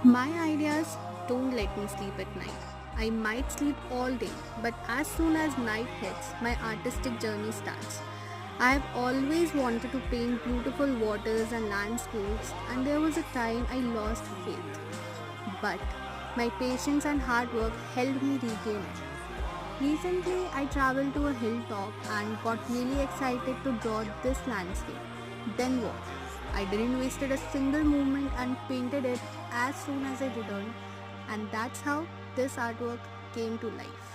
My ideas don't let me sleep at night. I might sleep all day, but as soon as night hits, my artistic journey starts. I have always wanted to paint beautiful waters and landscapes, and there was a time I lost faith. But my patience and hard work helped me regain it. Recently, I traveled to a hilltop and got really excited to draw this landscape. Then what? I didn't wasted a single moment and painted it as soon as I returned, and that's how this artwork came to life.